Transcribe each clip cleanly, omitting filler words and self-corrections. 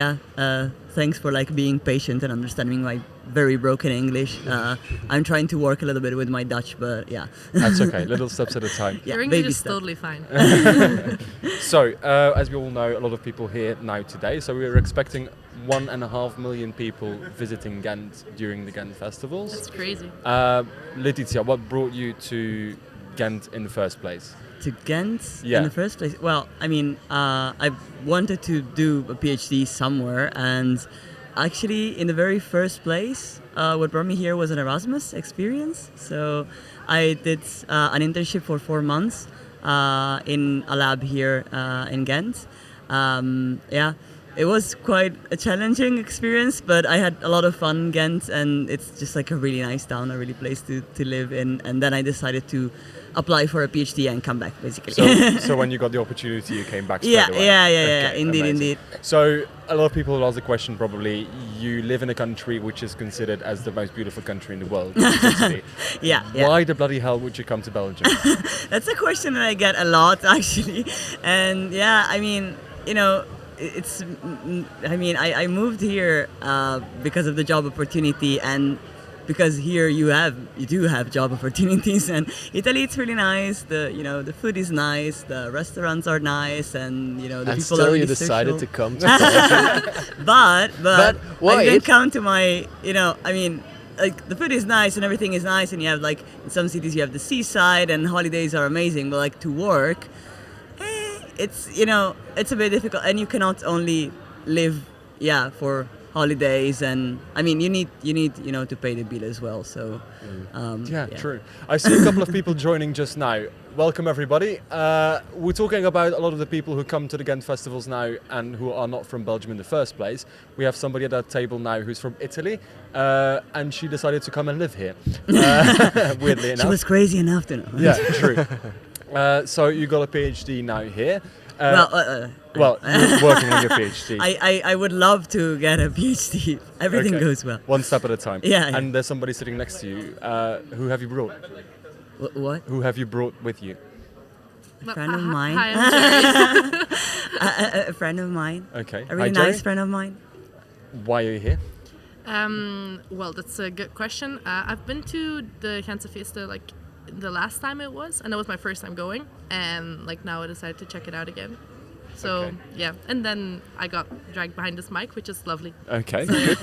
Thanks for being patient and understanding my very broken English. I'm trying to work a little bit with my Dutch, but yeah. That's okay. Little steps at a time. Your English is steps. totally fine. So, as we all know, a lot of people here now today. So we were expecting 1.5 million people visiting Ghent during the Ghent festivals. That's crazy. Letizia, what brought you to Ghent in the first place? To Ghent Yeah. in the first place? Well, I wanted to do a PhD somewhere, and actually in the very first place, what brought me here was an Erasmus experience. So I did an internship for 4 months in a lab here in Ghent. It was quite a challenging experience, but I had a lot of fun in Ghent, and it's just a really nice town, a really place to live in. And then I decided to apply for a PhD and come back, basically. So when you got the opportunity, you came back straight away? Yeah. Okay, Indeed, amazing. indeed. So a lot of people will ask the question probably, you live in a country which is considered as the most beautiful country in the world, Italy. Yeah. Why the bloody hell would you come to Belgium? That's a question that I get a lot, actually. And I moved here because of the job opportunity, and because here you do have job opportunities, and Italy, it's really nice. The food is nice, the restaurants are nice, and the people still are really you decided social. to come to Belgium. but why? I didn't come to my the food is nice and everything is nice, and you have in some cities you have the seaside and holidays are amazing, but to work, it's a bit difficult, and you cannot only live for holidays, and you need to pay the bill as well. So True. I see a couple of people joining just now. Welcome everybody. We're talking about a lot of the people who come to the Ghent festivals now and who are not from Belgium in the first place. We have somebody at that table now who's from Italy, and she decided to come and live here. Weirdly enough. She was crazy enough to know. Yeah, true. So you got a PhD now here. You're working on your PhD. I would love to get a PhD. Everything goes well. One step at a time. Yeah. And there's somebody sitting next to you. Who have you brought? What? Who have you brought with you? A friend of mine. Hi, I'm Gerry. A friend of mine. Okay. A really Hi, Gerry. nice friend of mine. Why are you here? Well, that's a good question. I've been to the Gentse Feesten the last time it was, and that was my first time going, and now I decided to check it out again. So Okay. and then I got dragged behind this mic, which is lovely. Okay, good.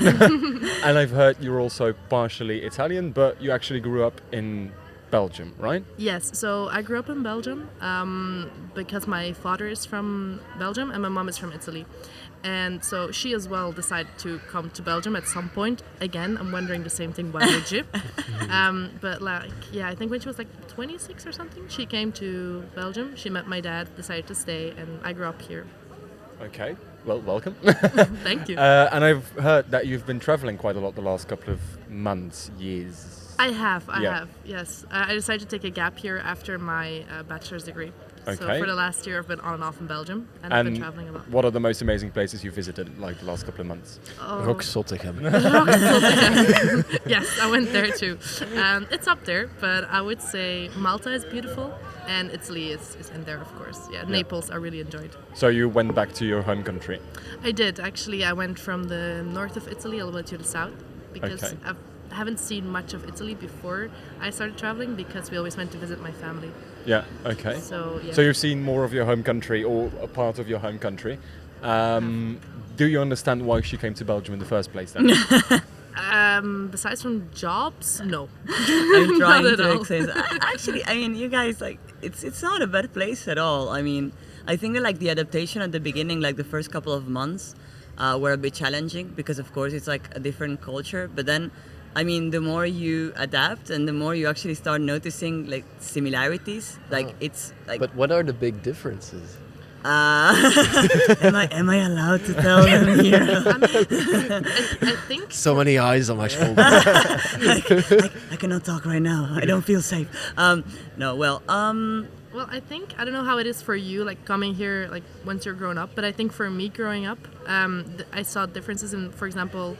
And I've heard you're also partially Italian, but you actually grew up in Belgium, right? Yes, so I grew up in Belgium because my father is from Belgium and my mom is from Italy. And so she as well decided to come to Belgium at some point. Again, I'm wondering the same thing, why would you? But I think when she was 26 or something, she came to Belgium. She met my dad, decided to stay, and I grew up here. Okay, well, welcome. Thank you. And I've heard that you've been traveling quite a lot the last couple of months, years. I have, Yeah. yes. I decided to take a gap year after my bachelor's degree. So Okay. for the last year, I've been on and off in Belgium, and I've been traveling a lot. What are the most amazing places you visited, the last couple of months? Rock-Zottegem. Yes, I went there too. It's up there, but I would say Malta is beautiful, and Italy is in there, of course. Yeah, Naples I really enjoyed. So you went back to your home country? I did, actually. I went from the north of Italy all the way to the south, because Okay. I haven't seen much of Italy before I started traveling, because we always went to visit my family. Yeah, okay. So, yeah. So you've seen more of your home country, or a part of your home country. Do you understand why she came to Belgium in the first place then? Besides from jobs, no. I'm trying Not at to all. explain. Actually, you guys, it's not a bad place at all. I think that the adaptation at the beginning, the first couple of months, were a bit challenging, because of course it's a different culture. But then, the more you adapt and the more you actually start noticing similarities, it's like. But what are the big differences? Am I allowed to tell them here? I think So many eyes on my shoulder. I cannot talk right now. I don't feel safe. Well, I think, I don't know how it is for you, coming here, once you're grown up, but I think for me growing up, I saw differences in, for example,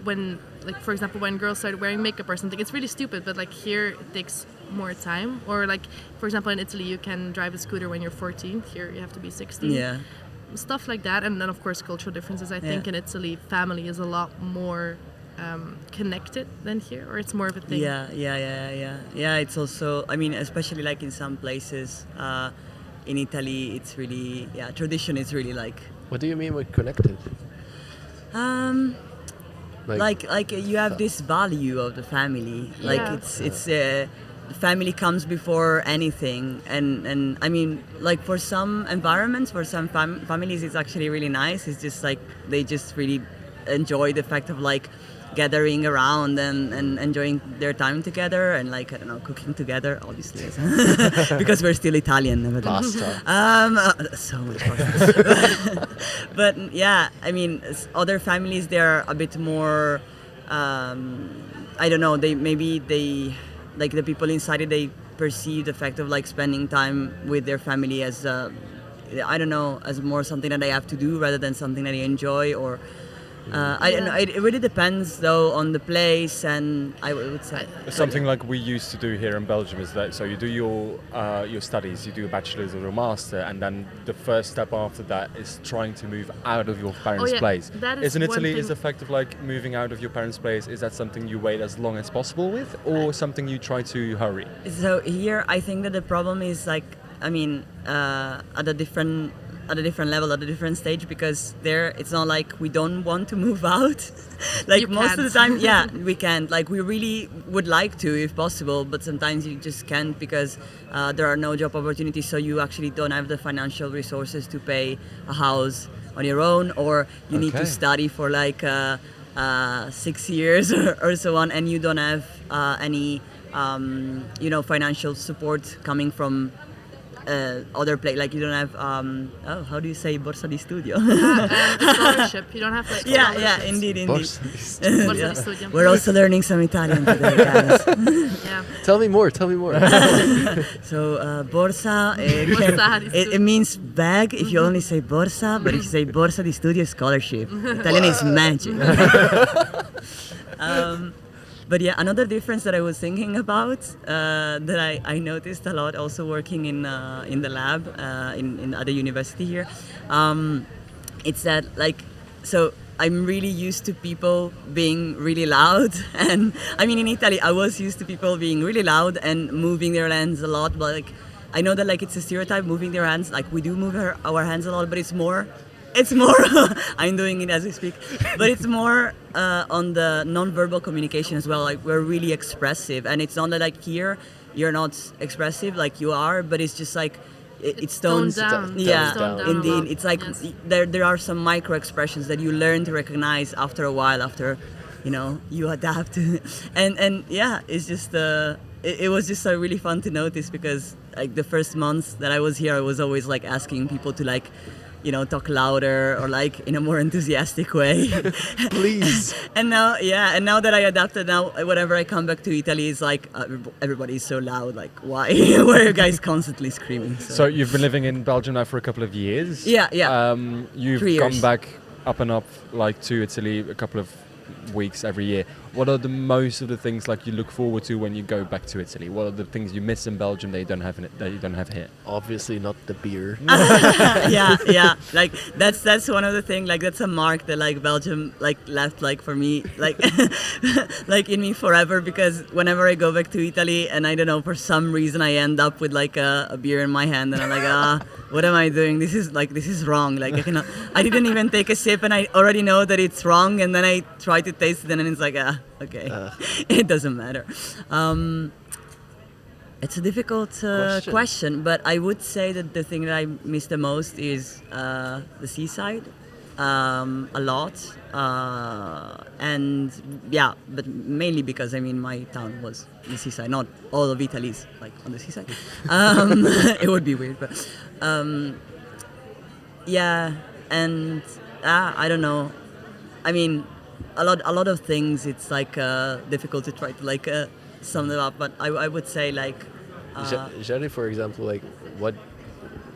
when girls started wearing makeup or something. It's really stupid, but here it takes more time. Or for example, in Italy, you can drive a scooter when you're 14. Here, you have to be 16. Yeah. stuff like that, and then of course cultural differences. I think in Italy, family is a lot more connected than here, or it's more of a thing. Yeah. It's also, I mean, especially like in some places in Italy, it's really tradition is really like. What do you mean with connected? Like you have this value of the family. Like it's the family comes before anything, and I mean, like for some environments, for some families, it's actually really nice. It's just like they just really enjoy the fact of like gathering around and enjoying their time together, and like, I don't know, cooking together, obviously, because we're still Italian. Nevertheless. Pasta. So much pasta. But yeah, I mean, other families, they're a bit more, I don't know, they like the people inside it, they perceive the fact of like spending time with their family as I don't know, as more something that they have to do rather than something that they enjoy, or I don't know. It really depends though on the place, and I would say Something like we used to do here in Belgium is that, so you do your studies, you do a bachelor's or a master, and then the first step after that is trying to move out of your parents' place. That is in one Italy, thing. is the fact of like moving out of your parents' place, is that something you wait as long as possible with, or something you try to hurry? so. Here, I think that the problem is like, I mean, at a different level, at a different stage, because there it's not like we don't want to move out. Like You most of the can't. time, we can't. Like we really would like to if possible, but sometimes you just can't because there are no job opportunities, so you actually don't have the financial resources to pay a house on your own, or you need to study for like 6 years or so on, and you don't have any financial support coming from other place. Like you don't have how do you say borsa di studio? Scholarship. You don't have like Indeed. Borsa di studio. We're also learning some Italian today, guys. Yeah. Tell me more. So borsa, Borsa di it studio. means bag if you only say borsa, but if you say borsa di studio, scholarship. Italian is magic. But yeah, another difference that I was thinking about that I noticed a lot also working in the lab in at the university here, it's that like, so I'm really used to people being really loud, and I mean in Italy I was used to people being really loud and moving their hands a lot, but like I know that like it's a stereotype, moving their hands, like we do move our hands a lot, but it's more I'm doing it as we speak, but it's more on the non-verbal communication as well. Like we're really expressive, and it's not that like here you're not expressive, like you are, but it's just like it's toned down. Yeah, It's toned down a indeed. lot. It's like Yes. there are some micro expressions that you learn to recognize after a while, after you adapt, and yeah, it's just it was just really fun to notice, because like the first months that I was here, I was always like asking people to like, talk louder or like in a more enthusiastic way. Please. And now that I adapted, now whenever I come back to Italy, it's like everybody's so loud. Like, why? Why are you guys constantly screaming? So you've been living in Belgium now for a couple of years. Yeah. You've 3 years. come back up and up like to Italy a couple of weeks every year. What are the most of the things like you look forward to when you go back to Italy? What are the things you miss in Belgium that you don't have here? Obviously not the beer. yeah. Like that's one of the things. Like that's a mark that like Belgium like left like for me like like in me forever, because whenever I go back to Italy and I don't know, for some reason I end up with like a beer in my hand and I'm like, what am I doing? This is wrong. Like I didn't even take a sip and I already know that it's wrong, and then I try to taste it and it's like okay. It doesn't matter. It's a difficult question, but I would say that the thing that I miss the most is the seaside, a lot, and yeah, but mainly because I mean my town was the seaside. Not all of Italy's like on the seaside. It would be weird, but yeah, and I don't know. I mean, a lot of things. It's like difficult to try to like sum them up, but I would say like. Gerry, for example, like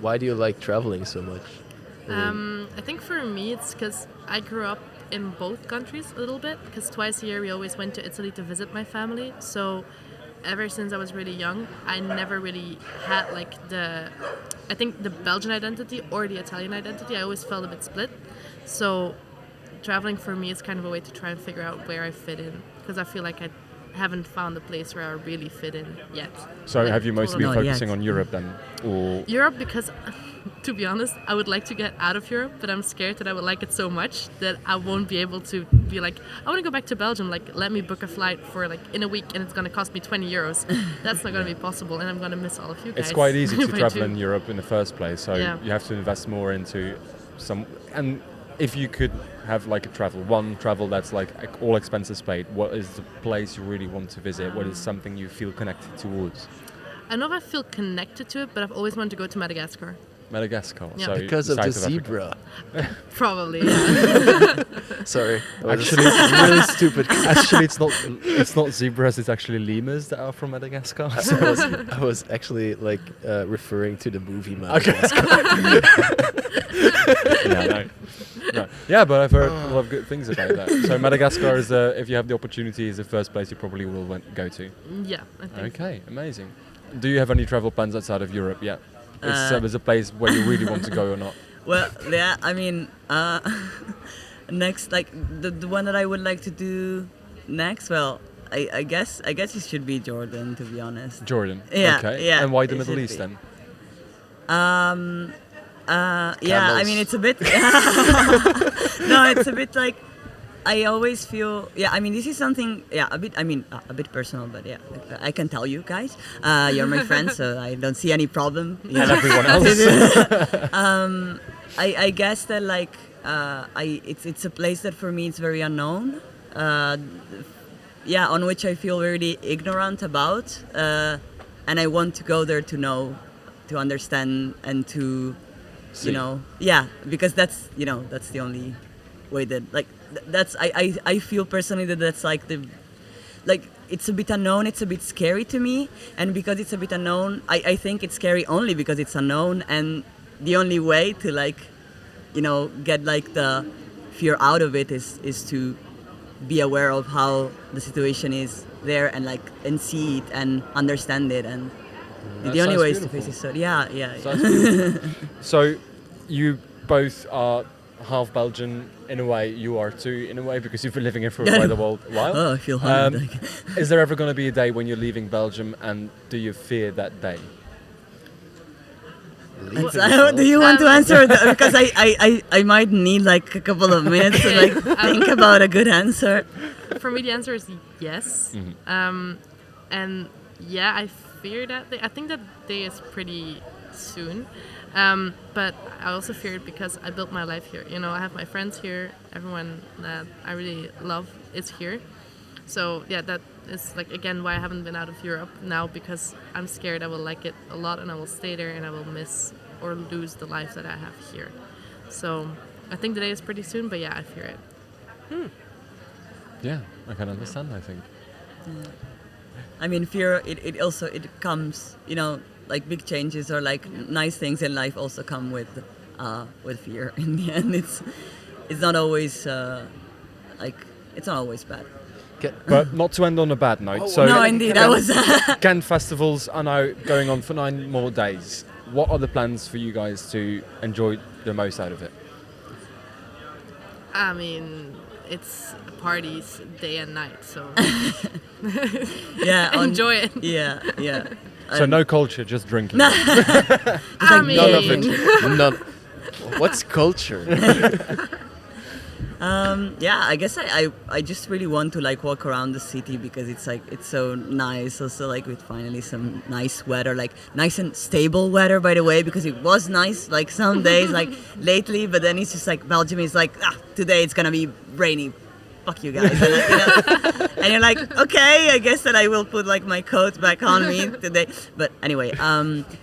why do you like traveling so much? I think for me it's because I grew up in both countries a little bit, because twice a year we always went to Italy to visit my family. So ever since I was really young, I never really had like the I think the Belgian identity or the Italian identity, I always felt a bit split. So traveling for me is kind of a way to try and figure out where I fit in, because I feel like I haven't found a place where I really fit in yet. So have you mostly been Not focusing yet. on Europe then? Or Europe, because to be honest, I would like to get out of Europe, but I'm scared that I would like it so much that I won't be able to be like, I want to go back to Belgium, like let me book a flight for like in a week and it's going to cost me 20 euros. That's not going to be possible, and I'm going to miss all of you guys. it's quite easy to if I travel do. in Europe in the first place, so Yeah. you have to invest more into some. And if you could have like a one travel that's like all expenses paid, what is the place you really want to visit? What is something you feel connected towards? I know if I feel connected to it, but I've always wanted to go to Madagascar. Madagascar. Yeah. So Because of south the Africa. zebra. Probably, yeah. Sorry. That was Actually, a really stupid. Actually, it's not zebras. It's actually lemurs that are from Madagascar. I was actually like referring to the movie Okay. Madagascar. No. Yeah, but I've heard a lot of good things about that. So Madagascar is, if you have the opportunity, is the first place you probably will go to. Yeah, I think. Okay, amazing. Do you have any travel plans outside of Europe yet? Is a place where you really want to go or not? Well, yeah, I mean, next, like the one that I would like to do next. Well, I guess it should be Jordan, to be honest. Jordan. Yeah, Okay. yeah, And why the it Middle should East be. then? Yeah, I mean, it's a bit. No, it's a bit like I always feel. Yeah, I mean, this is something. Yeah, a bit. I mean, a bit personal, but yeah, I can tell you guys. You're my friends, so I don't see any problem. And everyone else. I guess that like it's a place that for me it's very unknown. Yeah, on which I feel really ignorant about, and I want to go there to know, to understand, and to, See. yeah, because that's that's the only way that like that's I feel personally that that's like it's a bit unknown, it's a bit scary to me, and because it's a bit unknown, I think it's scary only because it's unknown, and the only way to get like the fear out of it is to be aware of how the situation is there and see it and understand it, and That the only sounds way is to beautiful. face it. So yeah. Sounds beautiful. So you both are half Belgian in a way. You are too in a way because you've been living here for quite a while. Oh, I feel humbled. Is there ever going to be a day when you're leaving Belgium, and do you fear that day? Do you want to answer that? Because I might need like a couple of minutes to like think about a good answer. For me, the answer is yes. And yeah, I fear that day. I think that day is pretty soon. But I also fear it because I built my life here. I have my friends here. Everyone that I really love is here. So yeah, that is like again why I haven't been out of Europe now, because I'm scared I will like it a lot and I will stay there and I will miss or lose the life that I have here. So I think the day is pretty soon, but yeah, I fear it. Yeah, I can understand. I think. I mean, fear. It comes. Like big changes or like nice things in life also come with fear. In the end, it's not always it's not always bad. But not to end on a bad note. So No, indeed, that was. Ghent festivals are now going on for 9 more days. What are the plans for you guys to enjoy the most out of it? I mean, it's parties day and night, so Yeah. enjoy it. Yeah. So no culture, just drinking. I mean, None of it. None. What's culture? Yeah, I guess I just really want to like walk around the city because it's so nice. Also like with finally some nice weather, like nice and stable weather, by the way, because it was nice like some days like lately, but then it's just like Belgium is like today it's gonna be rainy. Fuck you guys. And you're like, okay, I guess that I will put like my coat back on me today. But anyway,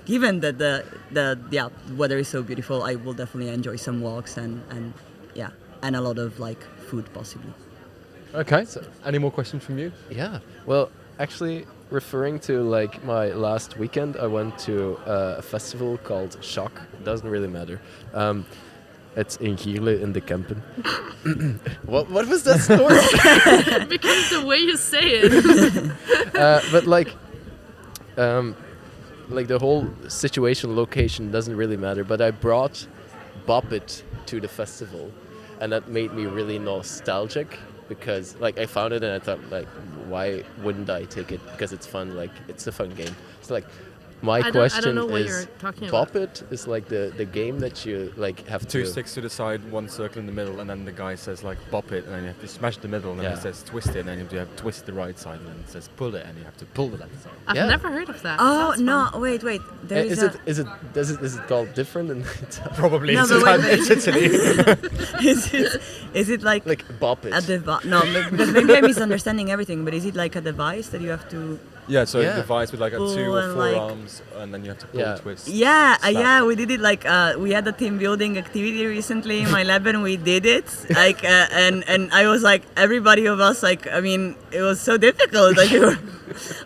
given that the weather is so beautiful, I will definitely enjoy some walks and a lot of like food possibly. Okay. So, any more questions from you? Yeah. Well, actually, referring to like my last weekend, I went to a festival called Shock. Doesn't really matter. It's in Hier in the Kempen. What was that story? because the way you say it. But like, like the whole situation, location doesn't really matter. But I brought Bop It to the festival, and that made me really nostalgic because like I found it and I thought like, why wouldn't I take it? Because it's fun. Like it's a fun game. So like. My I question don't know what is, you're talking Bop about. It is like the game that you like have Two to... sticks to the side, one circle in the middle, and then the guy says like bop it, and then you have to smash the middle, and then Yeah. it says twist it, and then you have to twist the right side, and then it says pull it, and you have to pull the left side. I've Yeah. never heard of that. Oh Sounds no! fun. Wait. There is Is it called different in Probably. No, it's but wait, it's Italy. is it like Bop It? a device? No, because maybe I'm misunderstanding everything. But is it like a device that you have to? Yeah, so Yeah. a device with like a 2 Pull or and 4 like- arms, and then you have to pull, Yeah. twist. Yeah, slap. yeah, we did it like we had a team building activity recently in my lab and we did it like and I was like everybody of us like I mean it was so difficult like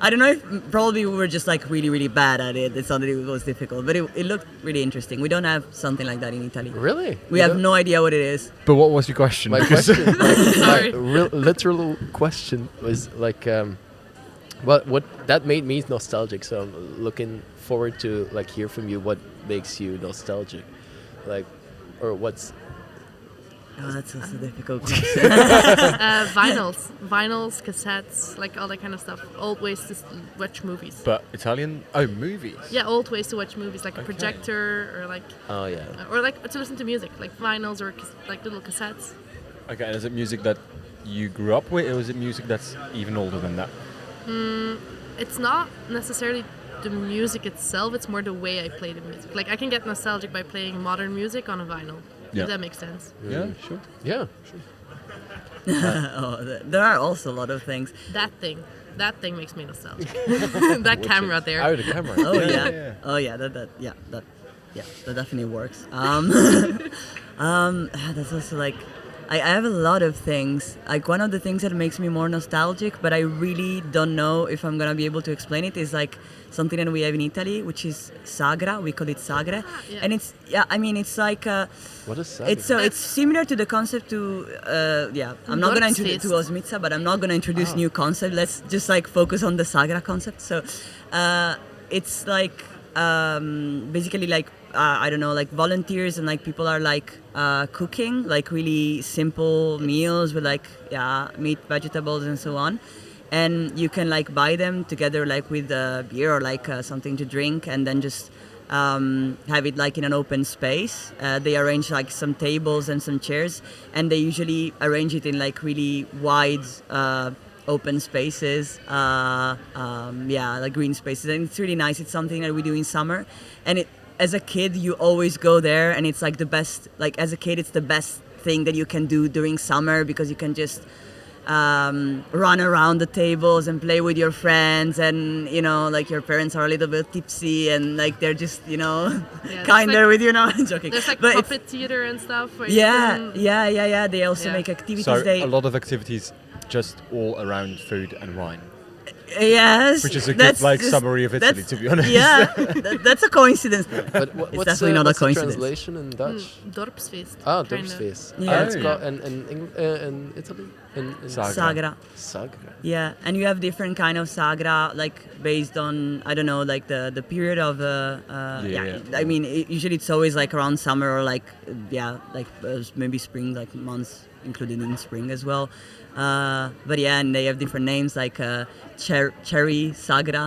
I don't know if probably we were just like really bad at it. It's not that it was difficult, but it looked really interesting. We don't have something like that in Italy. Really? We You have don't- no idea what it is. But what was your question? My Because- question, my Sorry. literal question was like, what that made me nostalgic. So I'm looking forward to like hear from you. What makes you nostalgic, like, or what's Oh, that's also a difficult question. Vinyls, cassettes, like all that kind of stuff. Old ways to watch movies. But Italian? Oh, movies. Yeah, old ways to watch movies, like a Okay. projector oh yeah. or like to listen to music, like vinyls or like little cassettes. Okay, and is it music that you grew up with, or is it music that's even older than that? It's not necessarily the music itself, it's more the way I play the music. Like I can get nostalgic by playing modern music on a vinyl. Yeah. If that makes sense. Yeah, sure. Yeah. There are also a lot of things. That thing makes me nostalgic. That camera there. Oh, the camera. Oh Yeah, yeah. yeah. Oh yeah. That definitely works. That's also like, I have a lot of things. Like one of the things that makes me more nostalgic, but I really don't know if I'm gonna be able to explain it, is like something that we have in Italy, which is sagra. We call it sagre, Yeah. and it's it's like What is that? it's similar to the concept to I'm not gonna introduce to Osmitza, but I'm not gonna introduce new concept. Let's just like focus on the sagra concept. So it's like basically like I don't know, like volunteers and like people are like cooking like really simple meals with like meat, vegetables, and so on. And you can like buy them together like with beer or like something to drink, and then just have it like in an open space. They arrange like some tables and some chairs, and they usually arrange it in like really wide open spaces, like green spaces, and it's really nice. It's something that we do in summer, and as a kid you always go there, and it's like the best. Like as a kid, it's the best thing that you can do during summer, because you can just run around the tables and play with your friends, and you know, like your parents are a little bit tipsy and like they're just, you know, there's kinder like- with you. No, I'm joking. There's like But it's- puppet theater and stuff. Where you yeah, can- yeah. They also Yeah. make activities. So They a lot of activities just all around food and wine, yes, which is a good that's like just- summary of Italy, that's- to be honest. Yeah, that's a coincidence. But what's definitely not a what's the coincidence. translation in Dutch? Dorpsfeest. Ah, kind of. Dorpsfeest. Yeah. It's Oh, called in Italy? In Sagra. Sagra. Sagra. Yeah, and you have different kind of sagra, like based on, I don't know, like the period of Yeah. I mean, usually it's always like around summer or like maybe spring, like months included in spring as well. But yeah, and they have different names like cherry sagra,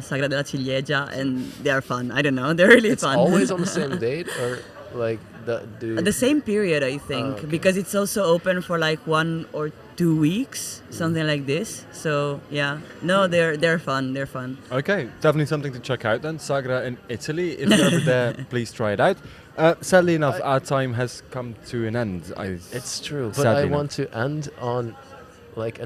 sagra della ciliegia, and they are fun. I don't know, they're really It's fun. always on the same date, or like The same period, I think, okay. because it's also open for like 1 or 2 weeks, something like this. So yeah, no, they're fun. They're fun. Okay, definitely something to check out then. Sagra in Italy. If you're ever there, please try it out. Sadly enough, our time has come to an end. It's true, but Sadly I enough. want to end on like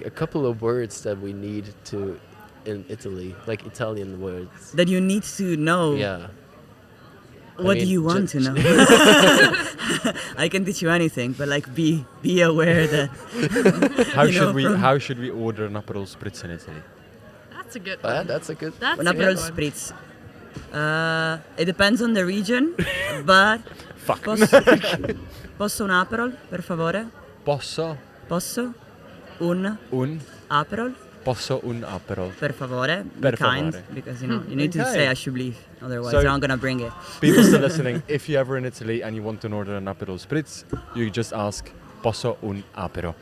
a couple of words that we need to in Italy, like Italian words. That you need to know. Yeah. What do you want to know? I can teach you anything, but like be aware that How should we order an Aperol Spritz in Italy? That's a good one. That's a good. That's an a Aperol good one. Spritz. It depends on the region, but Fuck. Posso un Aperol, per favore? Posso Posso un un Aperol? Posso un apero? Per favore, Per be kind, favore. because you need to Okay. say alsjeblieft, otherwise So- they're not gonna bring it. People still listening, if you're ever in Italy and you want to order an Aperol Spritz, you just ask Posso un apero?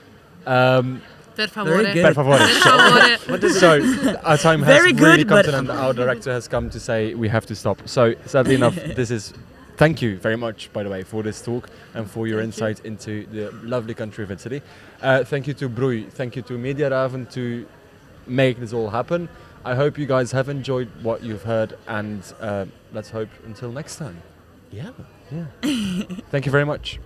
Per favore. Very good. Per favore. Per favore. So our time has Very really good, come but- to an end. Our director has come to say we have to stop. So sadly enough, thank you very much, by the way, for this talk and for your Thank you. insight into the lovely country of Italy. Thank you to Broei, thank you to Media Raven to make this all happen. I hope you guys have enjoyed what you've heard, and let's hope until next time. Yeah. Thank you very much.